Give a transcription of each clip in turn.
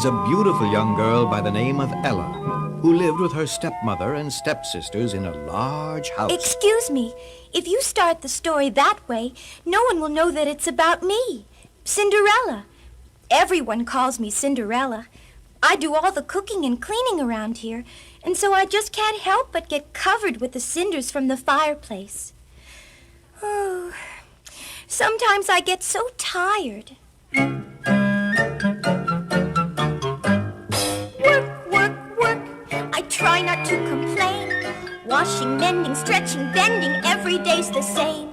was a beautiful young girl by the name of Ella, who lived with her stepmother and stepsisters in a large house. Excuse me, if you start the story that way, no one will know that it's about me, Cinderella. Everyone calls me Cinderella. I do all the cooking and cleaning around here, and so I just can't help but get covered with the cinders from the fireplace. Oh, sometimes I get so tired. I try not to complain. Washing, mending, stretching, bending, every day's the same.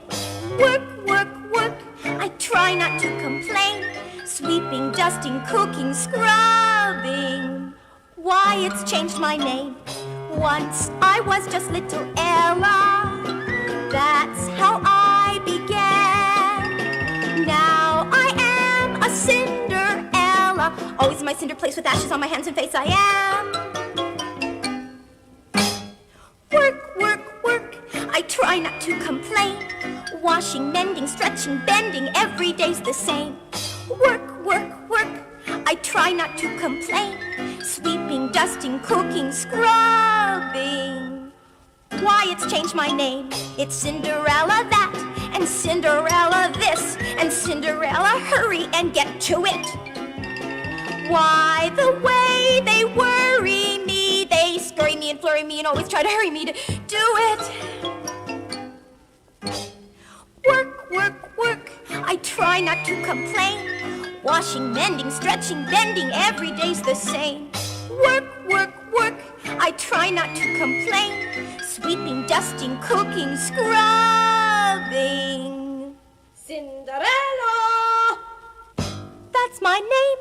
Work, work, work, I try not to complain. Sweeping, dusting, cooking, scrubbing. Why, it's changed my name. Once I was just little Ella. That's how I began. Now I am a Cinderella. Always in my cinder place with ashes on my hands and face I am. Work, work, work, I try not to complain. Washing, mending, stretching, bending, every day's the same. Work, work, work, I try not to complain. Sweeping, dusting, cooking, scrubbing. Why, it's changed my name. It's Cinderella that, and Cinderella this, and Cinderella hurry and get to it. Why, the way they worry me, they scurry me and flurry me and always try to hurry me to do it. Work, work, work, I try not to complain. Washing, mending, stretching, bending, every day's the same. Work, work, work, I try not to complain. Sweeping, dusting, cooking, scrubbing. Cinderella! That's my name.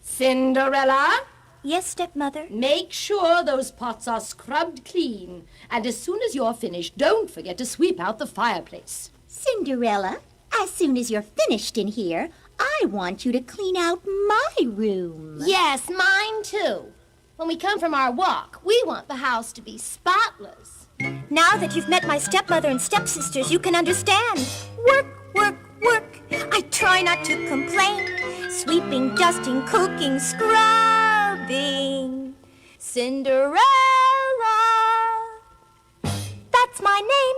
Cinderella, Yes, stepmother. make sure those pots are scrubbed clean. And as soon as you're finished, don't forget to sweep out the fireplace. Cinderella, as soon as you're finished in here, I want you to clean out my room. Yes, mine too. When we come from our walk, we want the house to be spotless. Now that you've met my stepmother and stepsisters, you can understand. Work, work, work. I try not to complain. Sweeping, dusting, cooking, scrubbing. Cinderella. That's my name.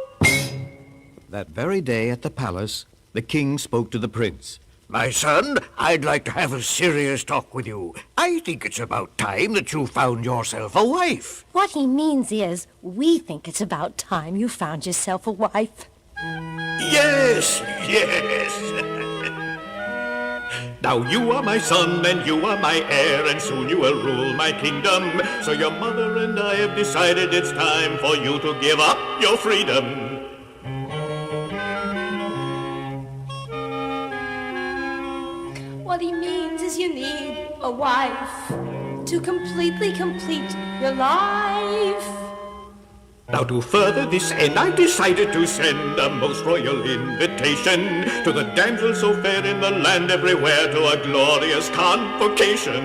That very day at the palace, the king spoke to the prince. My son, I'd like to have a serious talk with you. I think it's about time that you found yourself a wife. What he means is, we think it's about time you found yourself a wife. Yes, yes. Now you are my son and you are my heir, and soon you will rule my kingdom. So your mother and I have decided it's time for you to give up your freedom. What he means is you need a wife to completely complete your life. Now to further this end, I decided to send a most royal invitation to the damsels so fair in the land everywhere to a glorious convocation.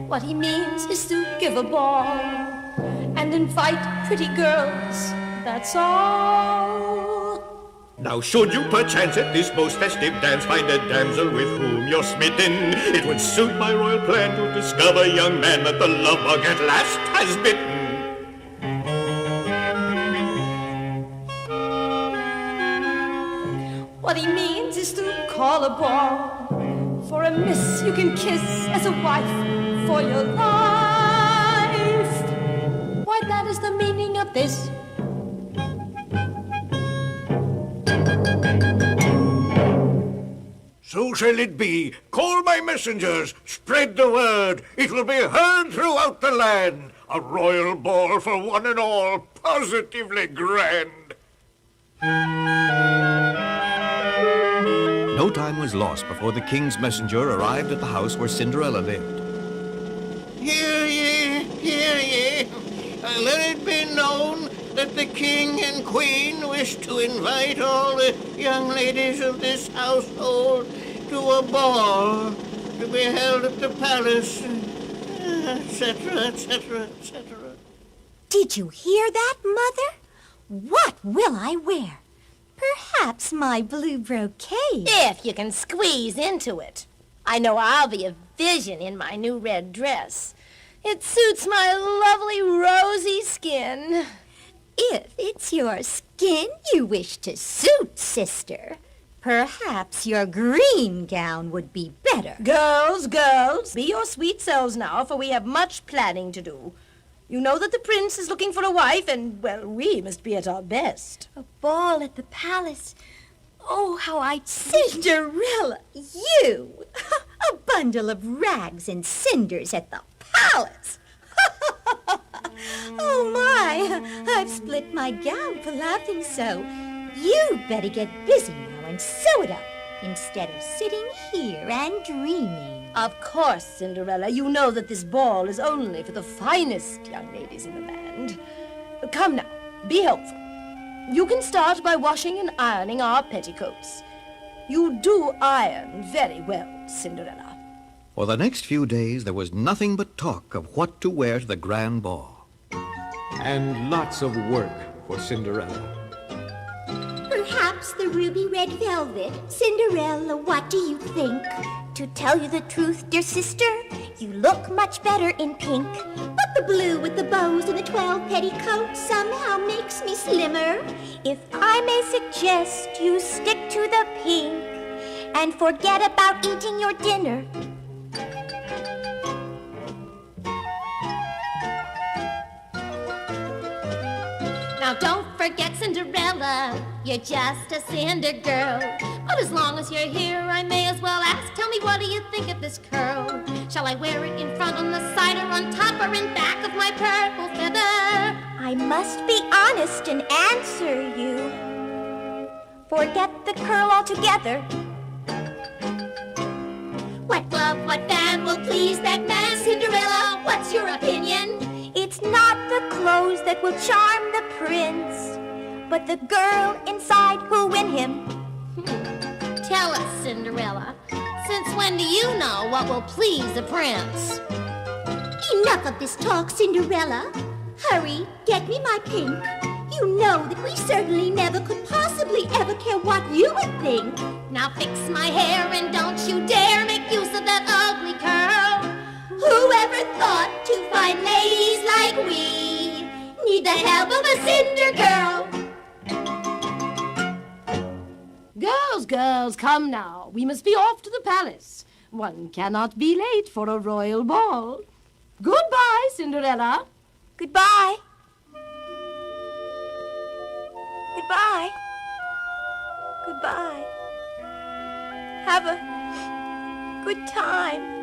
What he means is to give a ball and invite pretty girls, that's all. Now should you perchance at this most festive dance find a damsel with whom you're smitten, it would suit my royal plan to discover, young man, that the love bug at last has bitten. What he means is to call a ball for a miss you can kiss as a wife for your life. Why, that is the meaning of this. So shall it be. Call my messengers. Spread the word. It will be heard throughout the land. A royal ball for one and all. Positively grand. No time was lost before the king's messenger arrived at the house where Cinderella lived. Hear ye, hear ye. Let it be known that the king and queen wish to invite all the young ladies of this household to a ball to be held at the palace, etc., etc., etc. Did you hear that, Mother? What will I wear? Perhaps my blue brocade. If you can squeeze into it. I know I'll be a vision in my new red dress. It suits my lovely rosy skin. If it's your skin you wish to suit, sister, perhaps your green gown would be better. Girls, be your sweet selves now, for we have much planning to do. You know that the prince is looking for a wife, and, well, we must be at our best. A ball at the palace. Oh, how I'd Cinderella, you! A bundle of rags and cinders at the palace! Oh, my! I've split my gown for laughing so. You better get busy now and sew it up, instead of sitting here and dreaming. Of course, Cinderella. You know that this ball is only for the finest young ladies in the land. Come now, be helpful. You can start by washing and ironing our petticoats. You do iron very well, Cinderella. For the next few days, there was nothing but talk of what to wear to the grand ball. And lots of work for Cinderella. Perhaps the ruby red velvet. Cinderella, what do you think? To tell you the truth, dear sister, you look much better in pink. But the blue with the bows and the 12 petticoats somehow makes me slimmer. If I may suggest, you stick to the pink and forget about eating your dinner. Now don't forget, Cinderella, you're just a cinder girl. But as long as you're here, I may as well ask, tell me, what do you think of this curl? Shall I wear it in front, on the side, or on top, or in back of my purple feather? I must be honest and answer you. Forget the curl altogether. What glove, what fan will please that man? Cinderella, what's your opinion? It's not the clothes that will charm the prince, but the girl inside who'll win him. Tell us, Cinderella, since when do you know what will please a prince? Enough of this talk, Cinderella. Hurry, get me my pink. You know that we certainly never could possibly ever care what you would think. Now fix my hair and don't you dare make use of that ugly curl. Whoever thought to find ladies like we need the help of a cinder girl? Girls, come now. We must be off to the palace. One cannot be late for a royal ball. Goodbye, Cinderella. Goodbye. Goodbye. Goodbye. Have a good time.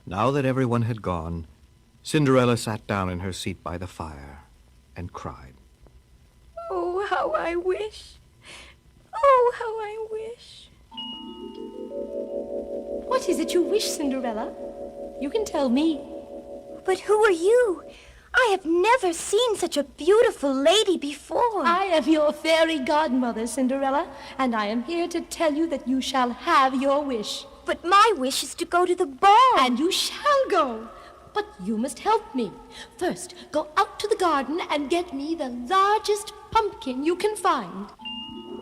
Now that everyone had gone, Cinderella sat down in her seat by the fire and cried. Oh, how I wish. Oh, how I wish. What is it you wish, Cinderella? You can tell me. But who are you? I have never seen such a beautiful lady before. I am your fairy godmother, Cinderella, and I am here to tell you that you shall have your wish. But my wish is to go to the ball. And you shall go. But you must help me. First, go out to the garden and get me the largest pumpkin you can find.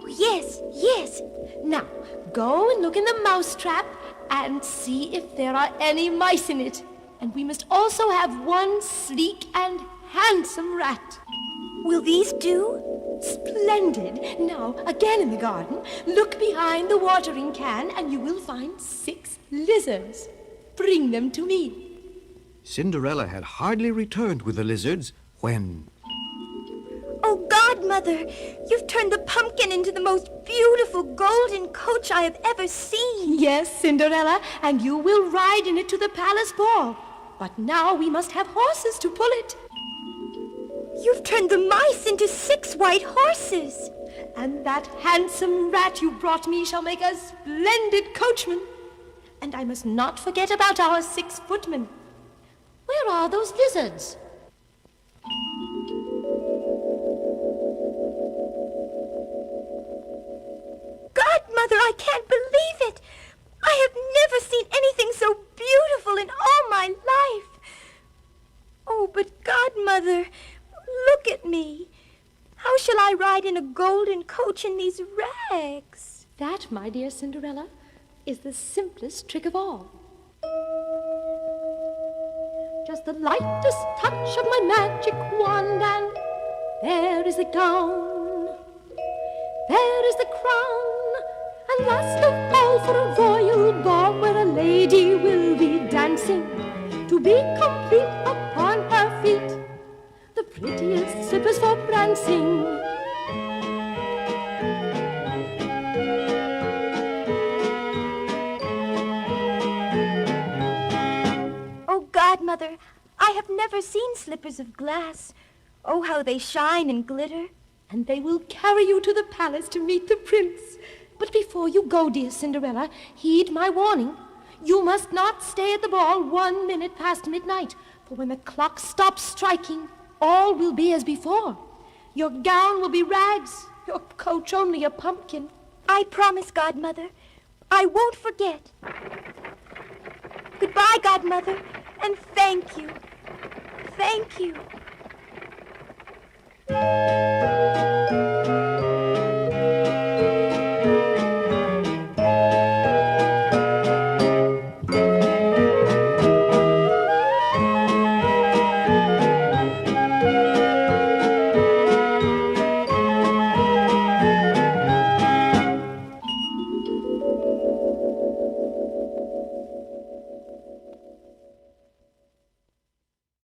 Yes, yes. Now, go and look in the mousetrap and see if there are any mice in it. And we must also have one sleek and handsome rat. Will these do? Splendid. Now, again in the garden, look behind the watering can and you will find 6 lizards. Bring them to me. Cinderella had hardly returned with the lizards when... Oh, Godmother, you've turned the pumpkin into the most beautiful golden coach I have ever seen. Yes, Cinderella, and you will ride in it to the palace ball. But now we must have horses to pull it. You've turned the mice into 6 white horses. And that handsome rat you brought me shall make a splendid coachman. And I must not forget about our 6 footmen. Where are those lizards? Godmother, I can't believe it. I have never seen anything so beautiful in all my life. Oh, but Godmother, look at me. How shall I ride in a golden coach in these rags? That, my dear Cinderella, is the simplest trick of all. Just the lightest touch of my magic wand, and there is the gown, there is the crown, and last of all for a royal ball where a lady will be dancing, to be complete upon her feet, the prettiest slippers for prancing. Oh, Godmother, I have never seen slippers of glass. Oh, how they shine and glitter. And they will carry you to the palace to meet the prince. But before you go, dear Cinderella, heed my warning. You must not stay at the ball 1 minute past midnight, for when the clock stops striking, all will be as before. Your gown will be rags, your coach only a pumpkin. I promise, Godmother. I won't forget. Goodbye, Godmother, and thank you. Thank you.